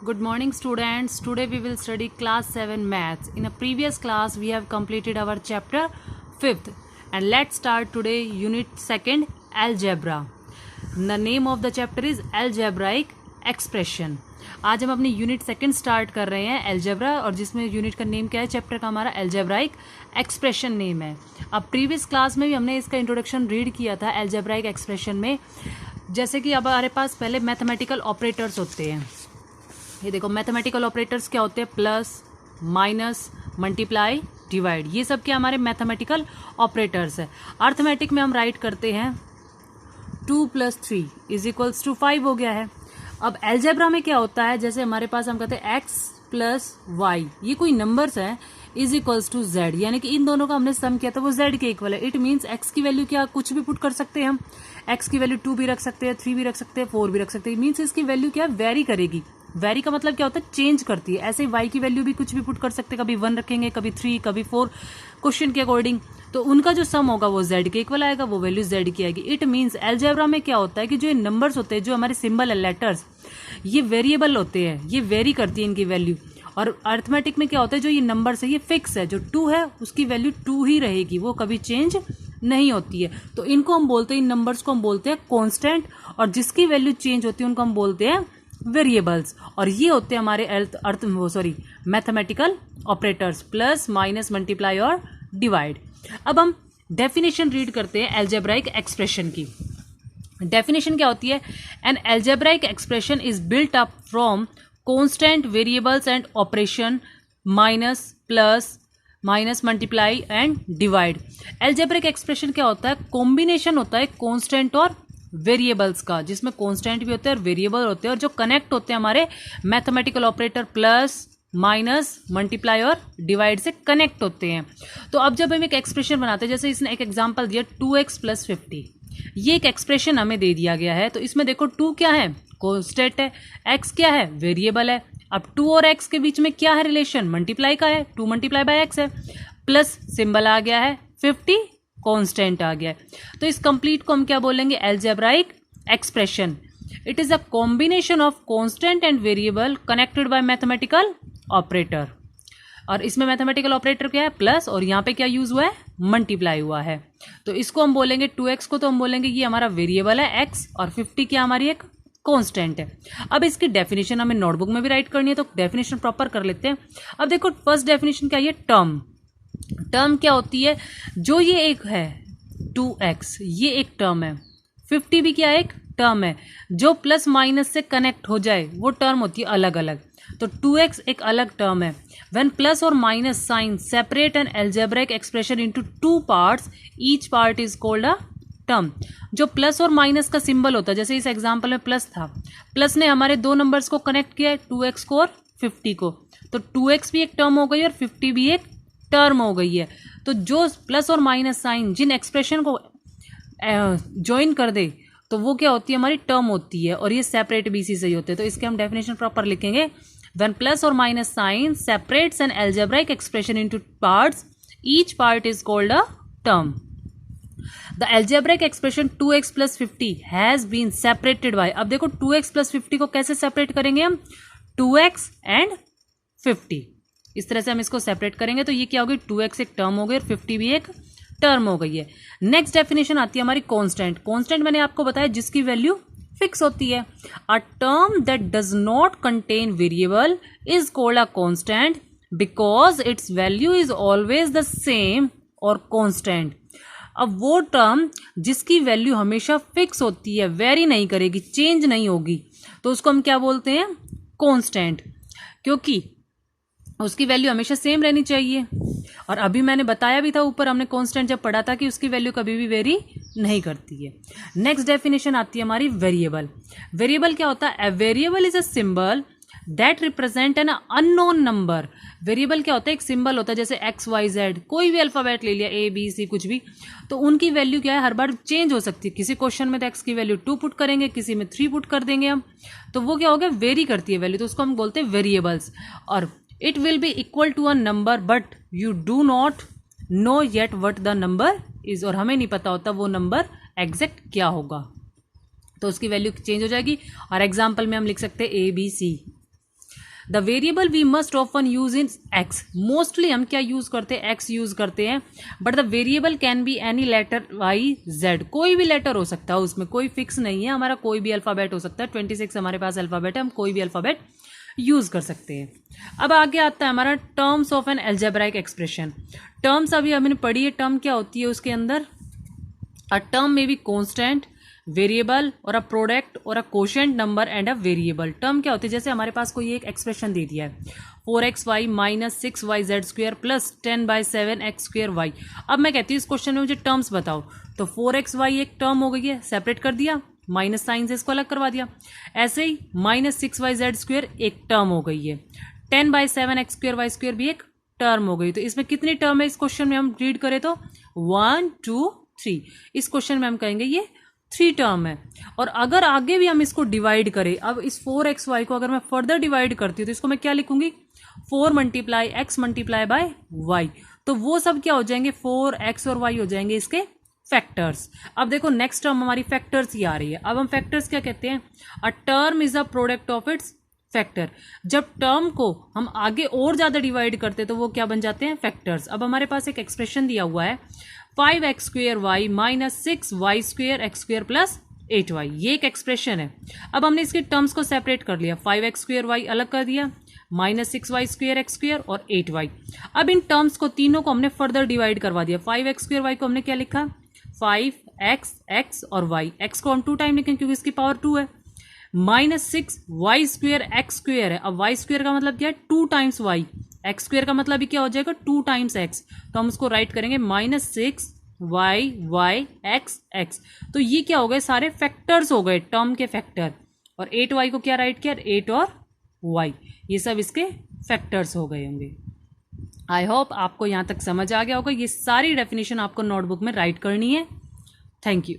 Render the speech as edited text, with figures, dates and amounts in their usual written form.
Good morning, students. Today we will study class 7 maths. In a previous class we have completed our chapter 5th and let's start today unit 2nd algebra. The name of the chapter is algebraic expression. आज हम अपनी unit 2nd start कर रहे हैं algebra और जिसमें unit का name क्या है, चैप्टर का हमारा एल्जेब्राइक एक्सप्रेशन नेम है. अब प्रीवियस क्लास में भी हमने इसका इंट्रोडक्शन रीड किया था एल्जेब्राइक एक्सप्रेशन में. जैसे कि अब हमारे पास पहले मैथमेटिकल ऑपरेटर्स होते हैं. ये देखो मैथमेटिकल ऑपरेटर्स क्या होते हैं, प्लस माइनस मल्टीप्लाई डिवाइड, ये सब क्या हमारे मैथमेटिकल ऑपरेटर्स है. अर्थमेटिक में हम राइट करते हैं 2 + 3 = 5 हो गया है. अब एल्जेब्रा में क्या होता है, जैसे हमारे पास हम कहते हैं x + y, ये कोई नंबर्स है, = z, यानी कि इन दोनों का हमने सम किया था वो z के इक्वल है. इट मीन्स x की वैल्यू क्या कुछ भी पुट कर सकते हैं हम. x की वैल्यू 2 भी रख सकते हैं, 3 भी रख सकते हैं, 4 भी रख सकते हैं. मीन्स इसकी वैल्यू क्या वेरी करेगी. वेरी का मतलब क्या होता है, चेंज करती है. ऐसे ही y की वैल्यू भी कुछ भी पुट कर सकते हैं, कभी 1 रखेंगे, कभी 3, कभी 4, क्वेश्चन के अकॉर्डिंग. तो उनका जो सम होगा वो z के इक्वल आएगा, वो वैल्यू z की आएगी. इट मीन्स एल्जेब्रा में क्या होता है कि जो ये नंबर्स होते हैं, जो हमारे सिंबल है, लेटर्स, ये वेरिएबल होते हैं, ये वेरी करती है इनकी वैल्यू. और अर्थमेटिक में क्या होता है, जो ये नंबर्स है ये फिक्स है, जो 2 है उसकी वैल्यू 2 ही रहेगी, वो कभी चेंज नहीं होती है. तो इनको हम बोलते हैं, इन नंबर्स को हम बोलते हैं कांस्टेंट, और जिसकी वैल्यू चेंज होती है उनको हम बोलते हैं वेरिएबल्स. और ये होते हैं हमारे mathematical operators, plus minus multiply और डिवाइड. अब हम डेफिनेशन रीड करते हैं एल्जेब्राइक एक्सप्रेशन की. डेफिनेशन क्या होती है, an algebraic expression is built up from constant variables and operation minus plus minus multiply and divide. Algebraic expression क्या होता है, कॉम्बिनेशन होता है कांस्टेंट और वेरिएबल्स का, जिसमें कांस्टेंट भी होते हैं और वेरिएबल होते हैं, और जो कनेक्ट होते हैं हमारे mathematical operator plus minus multiply और डिवाइड से कनेक्ट होते हैं. तो अब जब हम एक एक्सप्रेशन बनाते हैं, जैसे इसने एक एग्जांपल दिया 2x + 50, ये एक एक्सप्रेशन हमें दे दिया गया है. तो इसमें देखो 2 क्या है, कांस्टेंट है, x क्या है, वेरिएबल है. अब 2 और x के बीच में क्या है रिलेशन, मल्टीप्लाई का है, 2 × x है, प्लस सिंबल आ गया है, 50 कांस्टेंट आ गया है. तो इस कंप्लीट को हम क्या बोलेंगे, algebraic expression. It is a combination of constant and variable connected by mathematical operator. और इसमें मैथमेटिकल ऑपरेटर क्या है, प्लस, और यहाँ पे क्या यूज हुआ है, मल्टीप्लाई हुआ है. तो इसको हम बोलेंगे 2x को, तो हम बोलेंगे ये हमारा वेरिएबल है x, और 50 क्या हमारी एक कांस्टेंट है. अब इसकी डेफिनेशन हमें नोटबुक में भी राइट करनी है, तो डेफिनेशन प्रॉपर कर लेते हैं. अब देखो फर्स्ट डेफिनेशन क्या है, टर्म. टर्म क्या होती है, जो ये एक है 2x, ये एक टर्म है, 50 भी क्या एक टर्म है. जो प्लस माइनस से कनेक्ट हो जाए वो टर्म होती है अलग अलग. तो 2x एक अलग टर्म है. व्हेन प्लस और minus sign separate an algebraic expression into 2 parts, each part is called a term. जो प्लस और माइनस का सिंबल होता है, जैसे इस एग्जांपल में प्लस था, प्लस ने हमारे दो नंबर्स को कनेक्ट किया है, 2x को और 50 को. तो 2x भी एक टर्म हो गई और 50 भी एक टर्म हो गई है. तो जो प्लस और माइनस साइन जिन एक्सप्रेशन को ज्वाइन कर दे तो वो क्या होती है, हमारी टर्म होती है, और ये सेपरेट भी इसी से ही होते हैं. तो इसके हम डेफिनेशन प्रॉपर लिखेंगे. व्हेन प्लस और minus sign separates an algebraic expression into parts, each part is called a term. The algebraic expression 2x + 50 has been separated by. अब देखो 2x + 50 को कैसे सेपरेट करेंगे हम, 2x एंड 50, इस तरह से हम इसको सेपरेट करेंगे. तो ये क्या होगी, 2x एक टर्म हो गई और 50 भी एक टर्म हो गई है. नेक्स्ट डेफिनेशन आती है हमारी कांस्टेंट. कांस्टेंट मैंने आपको बताया जिसकी वैल्यू फिक्स होती है. A term that does not contain variable is called a constant because it's value is always the same और कांस्टेंट. अब वो टर्म जिसकी वैल्यू हमेशा फिक्स होती है, वेरी नहीं करेगी, चेंज नहीं होगी, तो उसको हम क्या बोलते हैं, कांस्टेंट, क्योंकि उसकी वैल्यू हमेशा सेम रहनी चाहिए. और अभी मैंने बताया भी था ऊपर, हमने कांस्टेंट जब पढ़ा था कि उसकी वैल्यू कभी भी वेरी नहीं करती है. नेक्स्ट डेफिनेशन आती है हमारी वेरिएबल. वेरिएबल क्या होता है, variable is a symbol that represent an unknown number. Variable क्या होता है, एक सिंबल होता है, जैसे XYZ, कोई भी अल्फाबेट ले लिया, ABC कुछ भी, तो उनकी वैल्यू क्या है, हर बार चेंज हो सकती है. किसी क्वेश्चन में तो x की वैल्यू 2 पुट करेंगे, किसी में 3 पुट कर देंगे हम, तो वो क्या हो गया, वेरी करती है वैल्यू, तो उसको हम बोलते हैं वेरिएबल्स. और it will be equal to a number but you do not know yet what the number is, और हमें नहीं पता होता वो नंबर एग्जैक्ट क्या होगा, तो उसकी वैल्यू चेंज हो जाएगी. और एग्जाम्पल में हम लिख सकते हैं ABC. The variable we must often use in X, mostly हम क्या यूज करते हैं, एक्स यूज करते हैं, but the variable can be any letter Y Z, कोई भी लेटर हो सकता है, उसमें कोई फिक्स नहीं है, हमारा कोई भी अल्फाबेट हो सकता है, 26 हमारे पास अल्फाबेट है, हम कोई भी अल्फाबेट यूज कर सकते हैं। अब आगे आता है हमारा terms of an algebraic expression. Terms अभी हमने पढ़ी है, टर्म क्या होती है उसके अंदर, अ टर्म में बी कॉन्स्टेंट, वेरिएबल और अ प्रोडक्ट और a quotient number and a variable. Term क्या होती है, जैसे हमारे पास कोई एक एक्सप्रेशन दे दिया है 4xy minus 6yz square plus 10/7 x square Y. अब मैं कहती हूँ इस क्वेश्चन में मुझे टर्म्स बताओ, तो 4xy एक टर्म हो गई है, सेपरेट कर दिया, माइनस साइन से इसको अलग करवा दिया। ऐसे ही माइनस 6yz स्क्वेयर एक टर्म हो गई है, 10/7 x स्क्वेयर वाई स्क्वेयर भी एक टर्म हो गई। तो इसमें कितनी टर्म है इस क्वेश्चन में, हम रीड करें तो 1 2 3, इस क्वेश्चन में हम कहेंगे ये 3 टर्म है। और अगर आगे भी हम इसको डिवाइड करें, अब इस 4xy को अगर मैं फर्दर डिवाइड करती हूँ तो इसको मैं क्या लिखूंगी, 4 multiply x multiply by y, तो वो सब क्या हो जाएंगे, 4x और y हो जाएंगे इसके फैक्टर्स। अब देखो नेक्स्ट टर्म हमारी फैक्टर्स ही आ रही है। अब हम फैक्टर्स क्या कहते हैं, a term is a product of its factor. जब टर्म को हम आगे और ज्यादा डिवाइड करते हैं तो वो क्या बन जाते हैं, फैक्टर्स। अब हमारे पास एक एक्सप्रेशन दिया हुआ है 5x square Y minus 6y square X square plus 8y, ये एक एक्सप्रेशन है। अब हमने इसके टर्म्स को सेपरेट कर लिया, 5x स्क्वेयर वाई अलग कर दिया, minus 6y square X square और 8y। अब इन टर्म्स को तीनों को हमने फर्दर डिवाइड करवा दिया, 5x स्क्वेयर वाई को हमने क्या लिखा, 5x x और y, x को हम 2 टाइम लिखें क्योंकि इसकी पावर 2 है, minus 6y square X square है। अब y स्क्वेयर का मतलब क्या है, 2 टाइम्स y, एक्स स्क्वेयर का मतलब भी क्या हो जाएगा, 2 टाइम्स x, तो हम उसको राइट करेंगे माइनस 6y x x। तो ये क्या हो गए, सारे फैक्टर्स हो गए, टर्म के फैक्टर। और 8y को क्या राइट किया, 8 और y, ये सब इसके फैक्टर्स हो गए होंगे। आई होप आपको यहाँ तक समझ आ गया होगा। ये सारी डेफिनेशन आपको नोटबुक में राइट करनी है। Thank you.